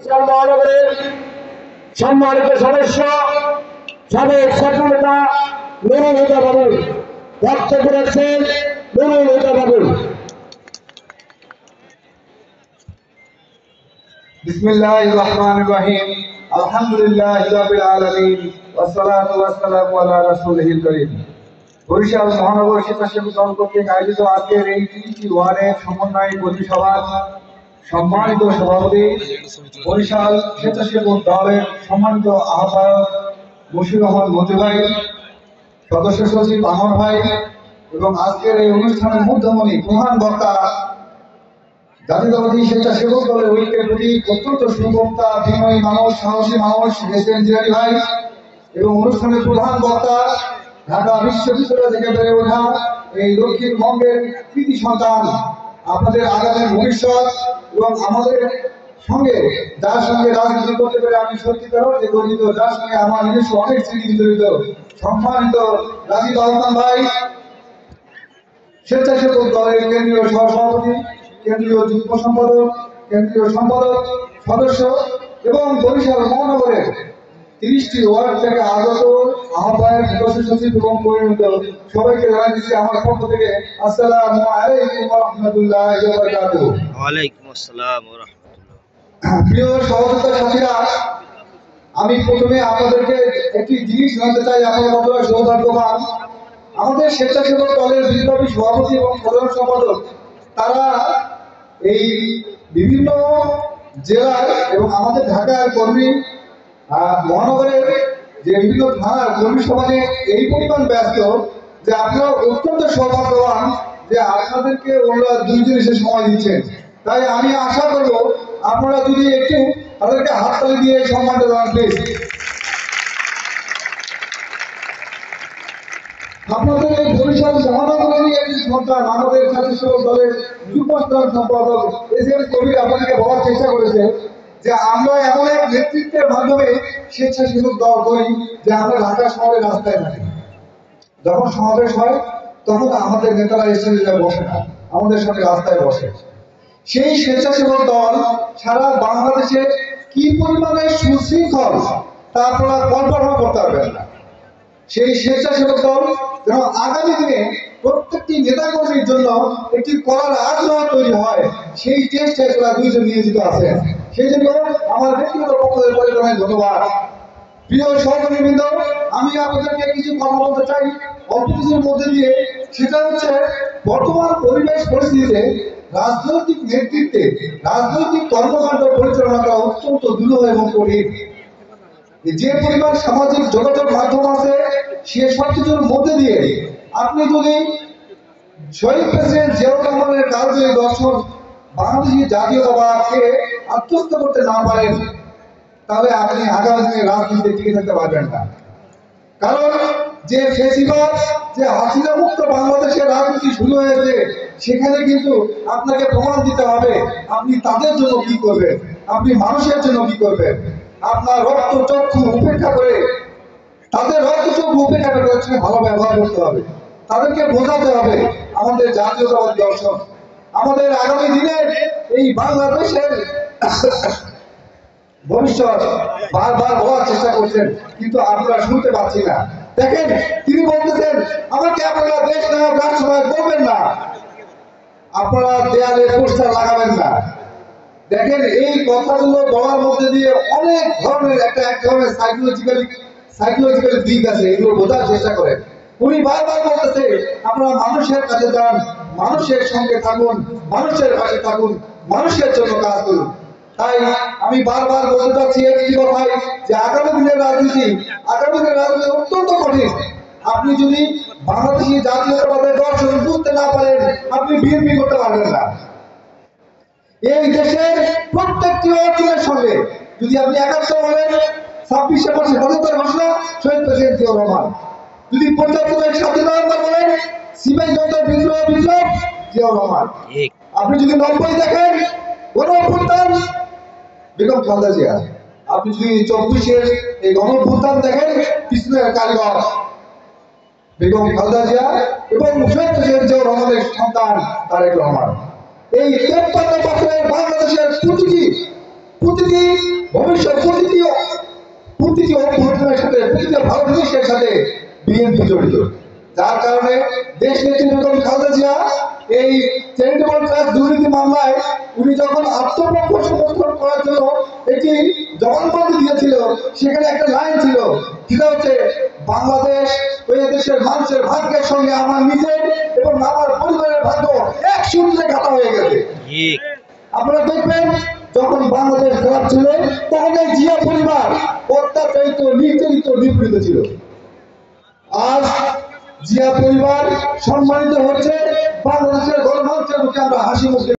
মহানগরের সম্মানিত সদস্য সাবেক ছাত্র নেতা নুরুল হুদা বাবু বক্তব্য রাখছেন। নুরুল হুদা বাবু। বিসমিল্লাহির রহমানির রহিম। আলহামদুলিল্লাহি রাব্বিল আলামিন ওয়াসসালাতু ওয়াসসালামু আলা রাসূলিল কারীম। বরিশাল মহানগর স্বেচ্ছাসেবক দল কর্তৃক আয়োজিত আজকের এই ৩০টি ওয়ার্ডের সমন্বয় পরিসভা সম্মানিত সভাপতি, বরিশাল স্বেচ্ছাসেবক দলের সম্মানিত আহ্বায়ক মশিউর রহমান মঞ্জু ভাই, সদস্য সচিব আমর ভাই এবং আজকের এই অনুষ্ঠানের মধ্যমণি প্রধান বক্তা জাতীয়তাবাদী স্বেচ্ছাসেবক দলের ঐক্যের প্রতি অত্যন্ত সুবক্তা, বিনয়ী মানুষ, সাহসী মানুষ এসএন জিলানী ভাই এবং অনুষ্ঠানের প্রধান বক্তা ঢাকা বিশ্ববিদ্যালয় থেকে বেড়ে ওঠা এই দক্ষিণবঙ্গের কৃতি সন্তান, আপনাদের আগামী ভবিষ্যৎ এবং আমাদের সঙ্গে যার সঙ্গে রাজনীতি করতে পেরে আমি সত্যিকার অর্থে গর্বিত, যার সঙ্গে আমার নিজস্ব অনেক স্মৃতি জড়িত, সম্মানিত রাজীব আহসান ভাই, স্বেচ্ছাসেবক দলের কেন্দ্রীয় সহসভাপতি, কেন্দ্রীয় যুগ্ম সম্পাদক, কেন্দ্রীয় সম্পাদক, সদস্য এবং বরিশাল মহানগরের ৩০টি ওয়ার্ড থেকে আগত আহ্বায়ক, সদস্য সচিব এবং পরিণত সবাইকে জানাই দিচ্ছি আমার পক্ষ থেকে আসসালামু আলাইকুম ওয়া রাহমাতুল্লাহি ওয়া বারাকাতুহু। ওয়ালাইকুম আসসালাম ওয়া রাহমাতুল্লাহ। প্রিয় সহযোগিতা সাথীরা, আমি প্রথমে আপনাদেরকে একটি জিনিস জানাতে চাই, আপনারা কতটা সৌভাগ্যবান। আমাদের স্বেচ্ছাসেবক দলের বিপ্লবী সভাপতি এবং সাধারণ সম্পাদক তারা এই বিভিন্ন জেলার এবং আমাদের ঢাকার কর্মী মহানগরের যে বিভিন্ন থানার কর্মী সমাজে এই পরিমাণ ব্যস্ত যে আপনারা অত্যন্ত সৌভাগ্যবান যে আপনাদেরকে ওরা 2 দিন এসে সময় দিচ্ছেন। তাই আমি আশা করব আপনারা যদি একটু তাদেরকে হাততালি দিয়ে সম্মানটা জানান প্লিজ। আপনাদের এই বরিশাল মহানগরেরই একটি সন্তান, আমাদের স্বেচ্ছাসেবক দলের যুগ্ম সম্পাদক এসএম কবির আপনাদেরকে বলার চেষ্টা করেছে যে আমরা এমন এক নেতৃত্বের মাধ্যমে স্বেচ্ছাসেবক দল করি যে আমরা ঢাকা শহরে রাস্তায় থাকি, যখন সমাবেশ হয় তখন আমাদের নেতারা এসে বসে না, আমাদের সঙ্গে রাস্তায় বসে। সেই স্বেচ্ছাসেবক দল সারা বাংলাদেশে কি পরিমাণে সুশৃঙ্খল তা আপনারা কল্পনা করতে পারবেন না। সেই স্বেচ্ছাসেবক দল যেন আগামী দিনে প্রত্যেকটি নেতাকর্মীর জন্য একটি করার আগ্রহ তৈরি হয়, সেই চেষ্টায় তারা 2 জন নিয়োজিত আছেন। সেই জন্য আমার ব্যক্তিগত পক্ষ থেকে পরিচালনায় ধন্যবাদ। প্রিয় সহকর্মীবৃন্দ, আমি আপনাদেরকে কিছু কথা বলতে চাই অল্প কিছুর মধ্যে দিয়ে। সেটা হচ্ছে বর্তমান পরিবেশ পরিস্থিতিতে রাজনৈতিক নেতৃত্বে রাজনৈতিক কর্মকাণ্ড পরিচালনা করা অত্যন্ত দুরূহ এবং কঠিন। যে পরিমাণ সামাজিক যোগাযোগ মাধ্যম আছে সে সব কিছুর মধ্যে দিয়ে আপনি যদি শহীদ প্রেসিডেন্ট জিয়াউর রহমানের কালজয়ী দর্শন বাংলাদেশী জাতীয়তাবাদকে আত্মস্থ করতে না পারেন তাহলে আপনি আগামী দিনে রাজনীতিতে টিকে থাকতে পারবেন না। কারণ যে ফেসিবাদ, যে হাসিনা মুক্ত বাংলাদেশের রাজনীতি শুরু হয়েছে, সেখানে কিন্তু আপনাকে প্রমাণ দিতে হবে আপনি তাদের জন্য কি করবেন, আপনি মানুষের জন্য কি করবেন। আপনার রক্ত চক্ষু উপেক্ষা করে, তাদের রক্ত চক্ষু উপেক্ষা করে ভালো ব্যবহার করতে হবে, তাদেরকে বোঝাতে হবে আমাদের জাতীয়তাবাদী দর্শন, আমাদের আগামী দিনের এই বাংলাদেশের ভবিষ্যৎ বারবার বলার চেষ্টা করছেন কিন্তু আপনারা শুনতে পাচ্ছি না। দেখেন তিনি বলতেছেন আমাকে আপনারা দেশ নায়ক রাষ্ট্র নায়ক বলবেন না, আপনারা দেয়ালে পোস্টার লাগাবেন না। দেখেন এই কথাগুলো বলার মধ্যে দিয়ে অনেক ধরনের এক ধরনের সাইকোলজিক্যাল দিক আছে, এগুলো বোঝার চেষ্টা করেন। উনি বারবার বলতেছে আপনারা মানুষের কাছে যান, মানুষের সঙ্গে থাকুন, মানুষের পাশে থাকুন, মানুষের জন্য কাজ করুন। তাই আমি বারবার বলতে চাচ্ছি একটি কথাই যে আগামী দিনের রাজনীতি অত্যন্ত কঠিন। আপনি যদি বাংলাদেশী জাতীয়তাবাদের দর্শন বুঝতে না পারেন আপনি বিএনপি করতে পারবেন না। এই দেশের প্রত্যেকটি অঞ্চলের সঙ্গে যদি আপনি ৭১ বলেন, ২৬শে মাসে গণতন্ত্রের ঘোষণা শহীদ প্রেসিডেন্ট জিয়াউর রহমান, যদি ৭৫ 7 নভেম্বর বলেন সিপাহী জনতার বিপ্লব জিয়াউর রহমান, আপনি যদি ৯০ দেখেন গণঅভ্যুত্থান বেগম খালেদা জিয়া, আপনি যদি ২৪-এর এই গণঅভ্যুত্থান দেখেন পিছনের কারিগর বেগম খালেদা জিয়া এবং শহীদ প্রেসিডেন্ট জিয়াউর রহমানের সন্তান তারেক রহমান। এই ৫৩ বছরের বাংলাদেশের প্রতিটি প্রতিটি ভবিষ্যৎ প্রতিটি অভ্যুত্থানের সাথে প্রতিটি ভালো জিনিসের সাথে বিএনপি জড়িত, যার কারণে দেশ নেত্রী বেগম খালেদা জিয়া এই চ্যারিটেবল ট্রাস্ট দুর্নীতি মামলায় উনি যখন আত্মপক্ষ সমর্থন করার জন্য একটি জবানবন্দি দিয়েছিল, সেখানে একটা লাইন ছিল, সেটা হচ্ছে বাংলাদেশ ওই দেশের মানুষের ভাগ্যের সঙ্গে আমার নিজের এবং আমার পরিবারের ভাগ্য এক সূত্রে গাঁথা হয়ে গেছে। ঠিক। আপনারা দেখবেন যখন বাংলাদেশ খারাপ ছিল তখন এই জিয়া পরিবার অত্যাচারিত, নির্যাতিত, নিপীড়িত ছিল। আজ জিয়া পরিবার সম্মানিত হচ্ছে, বাংলাদেশের গণমানুষের মুখে আমরা হাসি মুখে